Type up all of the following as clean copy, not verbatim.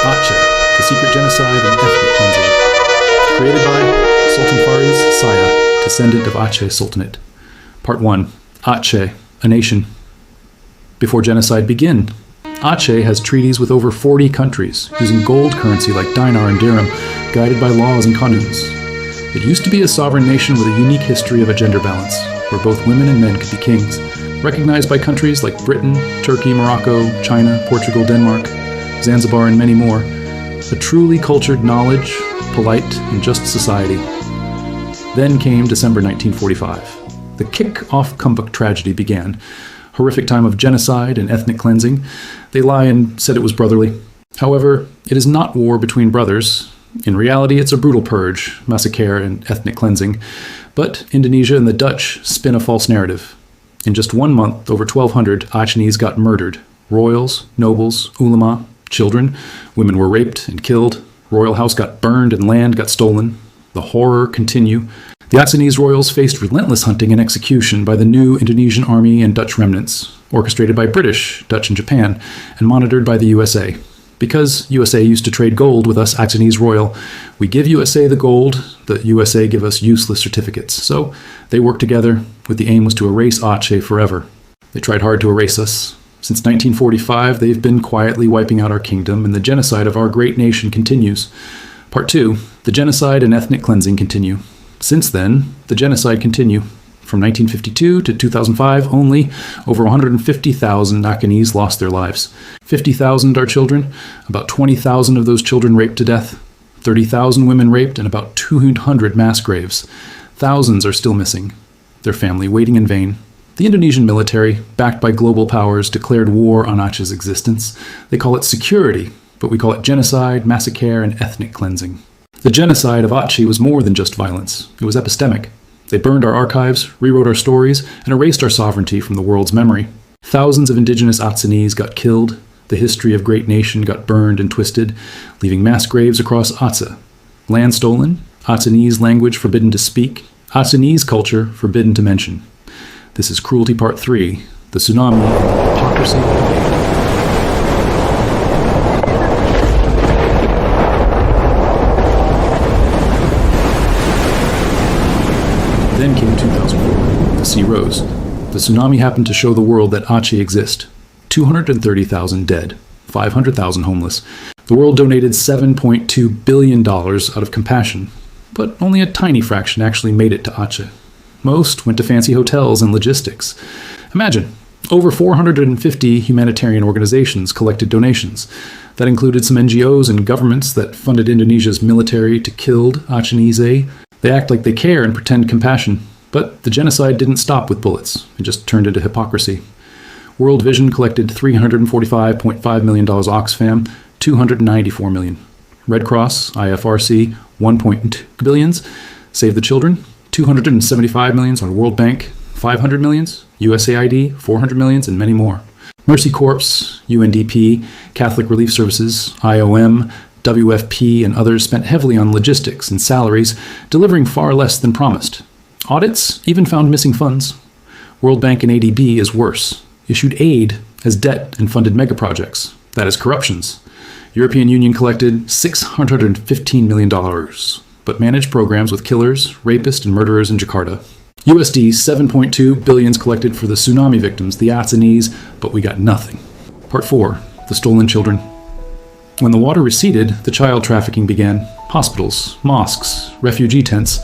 Aceh, the secret genocide and ethnic cleansing. Created by Sultan Fariz Saya, descendant of Aceh Sultanate. Part 1. Aceh, a nation. Before genocide began, Aceh has treaties with over 40 countries, using gold currency like dinar and dirham, guided by laws and qanuns. It used to be a sovereign nation with a unique history of a gender balance, where both women and men could be kings, recognized by countries like Britain, Turkey, Morocco, China, Portugal, Denmark, Zanzibar, and many more. A truly cultured, knowledge, polite, and just society. Then came December 1945. The kick-off Cumbok tragedy began. Horrific time of genocide and ethnic cleansing. They lie and said it was brotherly. However, it is not war between brothers. In reality, it's a brutal purge, massacre, and ethnic cleansing. But Indonesia and the Dutch spin a false narrative. In just 1 month, over 1,200 Acehnese got murdered. Royals, nobles, ulama, children. Women were raped and killed. Royal house got burned and land got stolen. The horror continue. The Acehnese royals faced relentless hunting and execution by the new Indonesian army and Dutch remnants, orchestrated by British, Dutch, and Japan, and monitored by the USA. Because USA used to trade gold with us Acehnese royal, we give USA the gold, the USA give us useless certificates. So they worked together, with the aim was to erase Aceh forever. They tried hard to erase us. Since 1945, they've been quietly wiping out our kingdom, and the genocide of our great nation continues. Part 2. The genocide and ethnic cleansing continue. Since then, the genocide continue. From 1952 to 2005, only over 150,000 Acehnese lost their lives. 50,000 are children, about 20,000 of those children raped to death, 30,000 women raped, and about 200 mass graves. Thousands are still missing, their family waiting in vain. The Indonesian military, backed by global powers, declared war on Aceh's existence. They call it security, but we call it genocide, massacre, and ethnic cleansing. The genocide of Aceh was more than just violence. It was epistemic. They burned our archives, rewrote our stories, and erased our sovereignty from the world's memory. Thousands of indigenous Acehnese got killed. The history of great nation got burned and twisted, leaving mass graves across Aceh. Land stolen, Acehnese language forbidden to speak, Acehnese culture forbidden to mention. This is Cruelty Part 3, the tsunami and the hypocrisy of hate. Then came 2004. The sea rose. The tsunami happened to show the world that Aceh exists. 230,000 dead, 500,000 homeless. The world donated $7.2 billion out of compassion, but only a tiny fraction actually made it to Aceh. Most went to fancy hotels and logistics. Imagine, over 450 humanitarian organizations collected donations. That included some NGOs and governments that funded Indonesia's military to kill Acehnese. They act like they care and pretend compassion. But the genocide didn't stop with bullets. It just turned into hypocrisy. World Vision collected $345.5 million Oxfam, $294 million. Red Cross, IFRC, $1.2 billion. Save the Children, $275 million on World Bank, $500 million, USAID, $400 million, and many more. Mercy Corps, UNDP, Catholic Relief Services, IOM, WFP, and others spent heavily on logistics and salaries, delivering far less than promised. Audits even found missing funds. World Bank and ADB is worse. Issued aid as debt and funded megaprojects. That is corruptions. European Union collected $615 million, but managed programs with killers, rapists, and murderers in Jakarta. USD $7.2 billion collected for the tsunami victims, the Acehnese, but we got nothing. Part 4. The stolen children. When the water receded, the child trafficking began. Hospitals, mosques, refugee tents.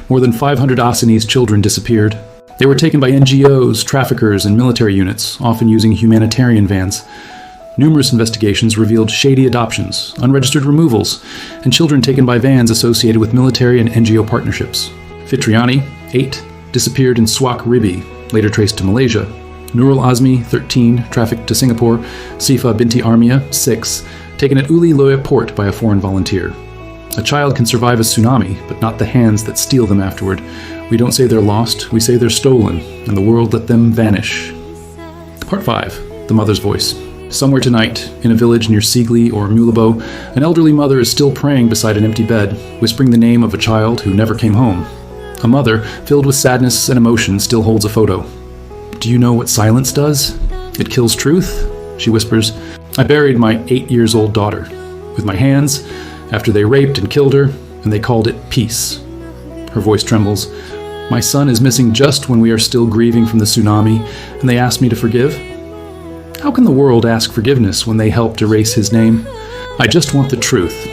More than 500 Acehnese children disappeared. They were taken by NGOs, traffickers, and military units, often using humanitarian vans. Numerous investigations revealed shady adoptions, unregistered removals, and children taken by vans associated with military and NGO partnerships. Fitriani, 8, disappeared in Swak Ribi, later traced to Malaysia. Nurul Azmi, 13, trafficked to Singapore. Sifa Binti Armia, 6, taken at Uli Loya port by a foreign volunteer. A child can survive a tsunami, but not the hands that steal them afterward. We don't say they're lost, we say they're stolen, and the world let them vanish. Part 5. The Mother's Voice. Somewhere tonight, in a village near Sigli or Mulabo, an elderly mother is still praying beside an empty bed, whispering the name of a child who never came home. A mother, filled with sadness and emotion, still holds a photo. Do you know what silence does? It kills truth, she whispers. I buried my 8-year-old daughter. with my hands after they raped and killed her, and they called it peace. Her voice trembles. My son is missing just when we are still grieving from the tsunami, and they asked me to forgive? How can the world ask forgiveness when they helped erase his name? I just want the truth.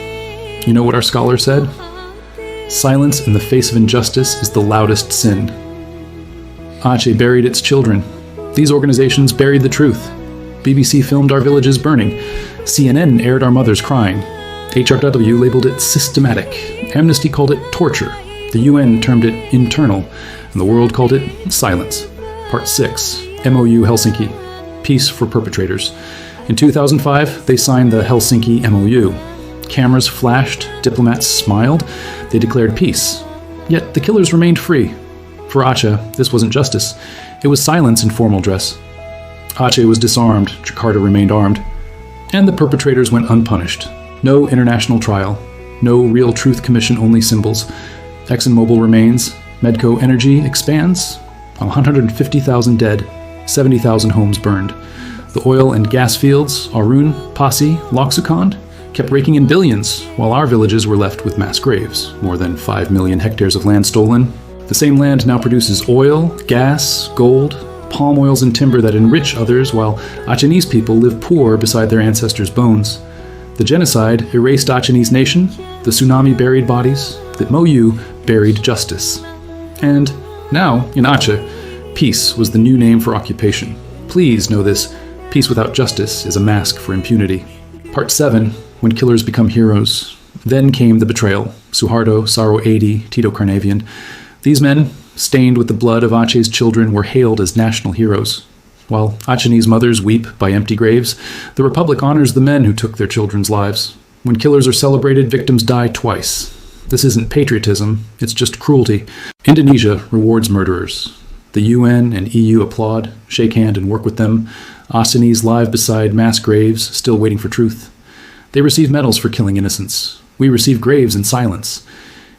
You know what our scholar said? Silence in the face of injustice is the loudest sin. Aceh buried its children. These organizations buried the truth. BBC filmed our villages burning. CNN aired our mothers crying. HRW labeled it systematic. Amnesty called it torture. The UN termed it internal. And the world called it silence. Part 6. MOU Helsinki. Peace for perpetrators. In 2005, they signed the Helsinki MOU. Cameras flashed, diplomats smiled, they declared peace. Yet the killers remained free. For Aceh, this wasn't justice. It was silence in formal dress. Aceh was disarmed, Jakarta remained armed, and the perpetrators went unpunished. No international trial, no real truth commission, only symbols. ExxonMobil remains, Medco Energy expands, 150,000 dead, 70,000 homes burned. The oil and gas fields, Arun, Pasi, Loksukond, kept raking in billions, while our villages were left with mass graves. More than 5 million hectares of land stolen. The same land now produces oil, gas, gold, palm oils and timber that enrich others, while Achenese people live poor beside their ancestors' bones. The genocide erased Achenese nation, the tsunami buried bodies, the MOU buried justice. And now, in Aceh, peace was the new name for occupation. Please know this, peace without justice is a mask for impunity. Part 7. When killers become heroes. Then came the betrayal. Suharto, Saro 80, Tito Carnavien. These men, stained with the blood of Aceh's children, were hailed as national heroes. While Achenese mothers weep by empty graves, the Republic honors the men who took their children's lives. When killers are celebrated, victims die twice. This isn't patriotism, it's just cruelty. Indonesia rewards murderers. The UN and EU applaud, shake hand and work with them. Achenese live beside mass graves, still waiting for truth. They receive medals for killing innocents. We receive graves in silence.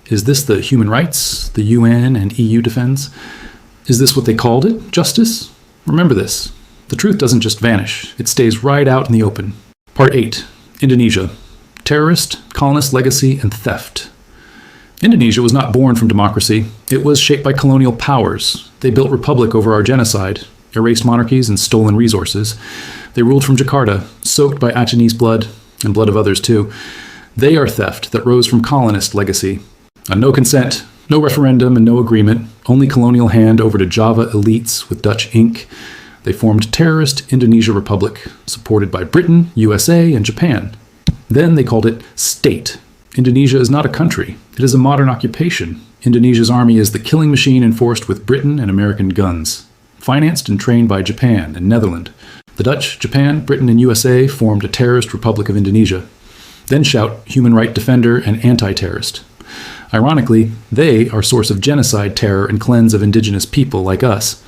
Is this the human rights the UN and EU defends? Is this what they called it? Justice? Remember this. The truth doesn't just vanish. It stays right out in the open. Part 8. Indonesia. Terrorist, colonist legacy, and theft. Indonesia was not born from democracy. It was shaped by colonial powers. They built republic over our genocide, erased monarchies and stolen resources. They ruled from Jakarta, soaked by Achenese blood, and blood of others too. They are theft that rose from colonist legacy. On no consent, no referendum, and no agreement, only colonial hand over to Java elites with Dutch ink. They formed terrorist Indonesia Republic, supported by Britain, USA, and Japan. Then they called it state. Indonesia is not a country. It is a modern occupation. Indonesia's army is the killing machine enforced with Britain and American guns, financed and trained by Japan and Netherlands. The Dutch, Japan, Britain, and USA formed a terrorist Republic of Indonesia. Then shout human right defender and anti-terrorist. Ironically, they are source of genocide, terror, and cleanse of indigenous people like us.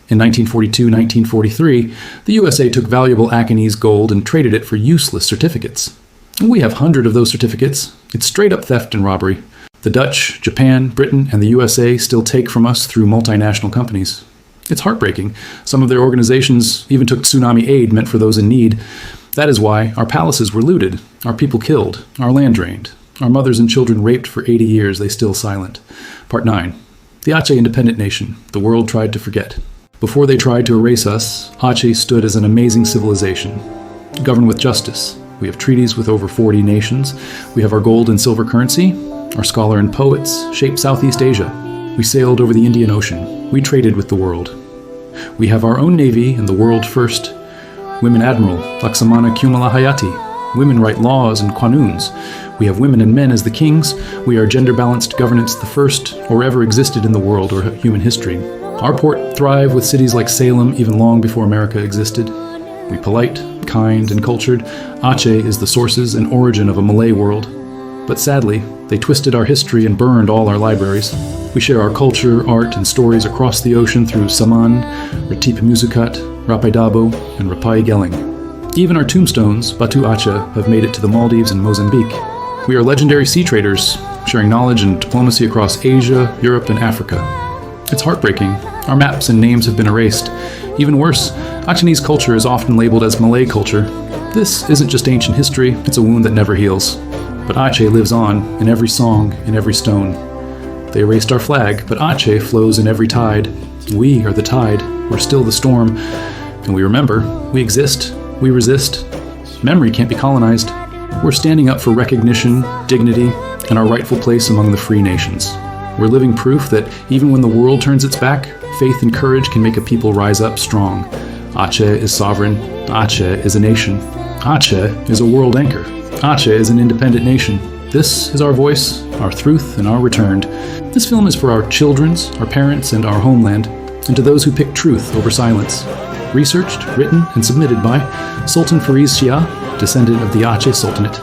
In 1942-1943, the USA took valuable Achenese gold and traded it for useless certificates. We have hundreds of those certificates. It's straight-up theft and robbery. The Dutch, Japan, Britain, and the USA still take from us through multinational companies. It's heartbreaking. Some of their organizations even took tsunami aid meant for those in need. That is why our palaces were looted, our people killed, our land drained, our mothers and children raped for 80 years, they still silent. Part 9. The Aceh independent nation, the world tried to forget. Before they tried to erase us, Aceh stood as an amazing civilization, governed with justice. We have treaties with over 40 nations. We have our gold and silver currency. Our scholar and poets shaped Southeast Asia. We sailed over the Indian Ocean. We traded with the world. We have our own navy and the world first. Women admiral, Laksamana Kumala Hayati. Women write laws and qanuns. We have women and men as the kings. We are gender-balanced governance, the first or ever existed in the world or human history. Our port thrived with cities like Salem even long before America existed. We polite, kind, and cultured. Aceh is the sources and origin of a Malay world. But sadly, they twisted our history and burned all our libraries. We share our culture, art, and stories across the ocean through Saman, Ratip Musukat, Rapai Dabo, and Rapai Geling. Even our tombstones, Batu Aceh, have made it to the Maldives and Mozambique. We are legendary sea traders, sharing knowledge and diplomacy across Asia, Europe, and Africa. It's heartbreaking. Our maps and names have been erased. Even worse, Achenese culture is often labeled as Malay culture. This isn't just ancient history, it's a wound that never heals. But Aceh lives on, in every song, in every stone. They erased our flag, but Aceh flows in every tide. We are the tide, we're still the storm. And we remember, we exist, we resist. Memory can't be colonized. We're standing up for recognition, dignity, and our rightful place among the free nations. We're living proof that even when the world turns its back, faith and courage can make a people rise up strong. Aceh is sovereign. Aceh is a nation. Aceh is a world anchor. Aceh is an independent nation. This is our voice, our truth, and our returned. This film is for our children's, our parents, and our homeland, and to those who pick truth over silence. Researched, written, and submitted by Sultan Fariz Shia, descendant of the Aceh Sultanate.